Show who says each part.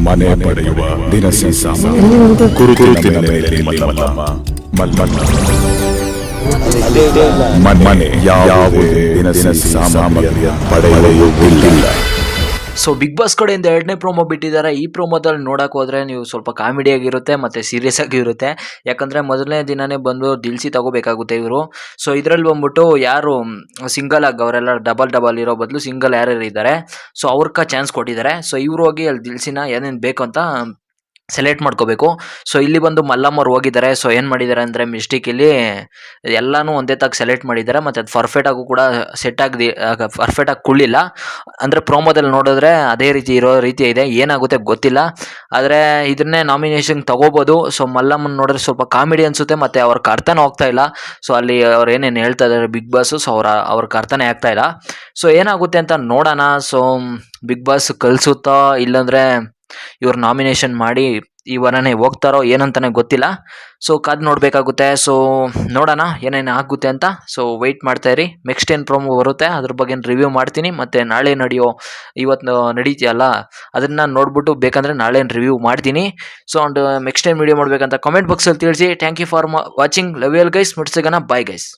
Speaker 1: ಮನೆ ಪಡೆಯುವ ದಿನಸಿ ಸಾಮಾನು ಕುರುತಿನ ಮೇಲೆ ಮಲ್ಲಮ್ಮ ಮನೆ ಯಾವುದೇ ದಿನಸಿ ಸಾಮಾಗ್ರಿಯ ಪಡೆಯುವುದಿಲ್ಲ.
Speaker 2: ಸೊ ಬಿಗ್ ಬಾಸ್ ಕಡೆಯಿಂದ 2ನೇ ಪ್ರೋಮೋ ಬಿಟ್ಟಿದ್ದಾರೆ. ಈ ಪ್ರೋಮೋದಲ್ಲಿ ನೋಡಕ್ಕೆ ಹೋದ್ರೆ ನೀವು ಸ್ವಲ್ಪ ಕಾಮಿಡಿ ಆಗಿರುತ್ತೆ ಮತ್ತು ಸೀರಿಯಸ್ ಆಗಿರುತ್ತೆ. ಯಾಕಂದರೆ ಮೊದಲನೇ ದಿನನೇ ಬಂದು ದಿಲ್ಸಿ ತಗೋಬೇಕಾಗುತ್ತೆ ಇವರು. ಸೊ ಇದರಲ್ಲಿ ಬಂದ್ಬಿಟ್ಟು ಯಾರು ಸಿಂಗಲ್ ಆಗಿ ಅವರೆಲ್ಲ ಡಬಲ್ ಇರೋ ಬದಲು ಸಿಂಗಲ್ ಯಾರ್ಯಾರು ಇದ್ದಾರೆ ಸೊ ಅವ್ರಕ್ಕ ಚಾನ್ಸ್ ಕೊಟ್ಟಿದ್ದಾರೆ. ಸೊ ಇವ್ರು ಹೋಗಿ ಅಲ್ಲಿ ದಿಲ್ಸಿನ ಏನೇನು ಬೇಕು ಅಂತ ಸೆಲೆಕ್ಟ್ ಮಾಡ್ಕೋಬೇಕು. ಸೊ ಇಲ್ಲಿ ಬಂದು ಮಲ್ಲಮ್ಮವ್ರು ಹೋಗಿದ್ದಾರೆ. ಸೊ ಏನು ಮಾಡಿದ್ದಾರೆ ಅಂದರೆ ಮಿಸ್ಟೇಕಲ್ಲಿ ಎಲ್ಲನೂ ಒಂದೇ ತಾಗ ಸೆಲೆಕ್ಟ್ ಮಾಡಿದ್ದಾರೆ ಮತ್ತು ಅದು ಪರ್ಫೆಕ್ಟಾಗೂ ಕೂಡ ಪರ್ಫೆಕ್ಟಾಗಿ ಕುಳ್ಳಿಲ್ಲ. ಅಂದರೆ ಪ್ರೋಮೋದಲ್ಲಿ ನೋಡಿದ್ರೆ ಅದೇ ರೀತಿ ಇರೋ ರೀತಿ ಇದೆ, ಏನಾಗುತ್ತೆ ಗೊತ್ತಿಲ್ಲ. ಆದರೆ ಇದನ್ನೇ ನಾಮಿನೇಷನ್ ತಗೋಬೋದು. ಸೊ ಮಲ್ಲಮ್ಮನ ನೋಡಿದ್ರೆ ಸ್ವಲ್ಪ ಕಾಮಿಡಿ ಅನಿಸುತ್ತೆ ಮತ್ತು ಅವ್ರಿಗೆ ಅರ್ಥನೂ ಹೋಗ್ತಾ ಇಲ್ಲ. ಸೊ ಅಲ್ಲಿ ಅವ್ರು ಏನೇನು ಹೇಳ್ತಾ ಇದ್ದಾರೆ ಬಿಗ್ ಬಾಸು, ಸೊ ಅವ್ರಿಗೆ ಅರ್ಥನೇ ಆಗ್ತಾ ಇಲ್ಲ. ಸೊ ಏನಾಗುತ್ತೆ ಅಂತ ನೋಡೋಣ. ಸೊ ಬಿಗ್ ಬಾಸ್ ಕಲಿಸುತ್ತಾ ಇಲ್ಲಾಂದರೆ ಇವ್ರು ನಾಮಿನೇಷನ್ ಮಾಡಿ ಈ ವಾರನೇ ಹೋಗ್ತಾರೋ ಏನಂತಾನೆ ಗೊತ್ತಿಲ್ಲ. ಸೊ ಕಾದು ನೋಡಬೇಕಾಗುತ್ತೆ. ಸೊ ನೋಡೋಣ ಏನೇನು ಆಗುತ್ತೆ ಅಂತ. ಸೊ ವೆಯ್ಟ್ ಮಾಡ್ತಾ ಇರಿ. ನೆಕ್ಸ್ಟ್ ಏನು ಪ್ರೋಮೋ ಬರುತ್ತೆ ಅದ್ರ ಬಗ್ಗೆ ರಿವ್ಯೂ ಮಾಡ್ತೀನಿ. ಮತ್ತು ನಾಳೆ ಇವತ್ತು ನಡೀತಿಯಲ್ಲ ಅದನ್ನು ನೋಡ್ಬಿಟ್ಟು ಬೇಕಂದರೆ ನಾಳೆ ರಿವ್ಯೂ ಮಾಡ್ತೀನಿ. So and next time video ಮಾಡಬೇಕಂತ ಕಾಮೆಂಟ್ ಬಾಕ್ಸಲ್ಲಿ ತಿಳಿಸಿ. Thank you for watching. Love you all guys. ಮುಟ್ಸಿಗನ ಬಾಯ್ ಗೈಸ್.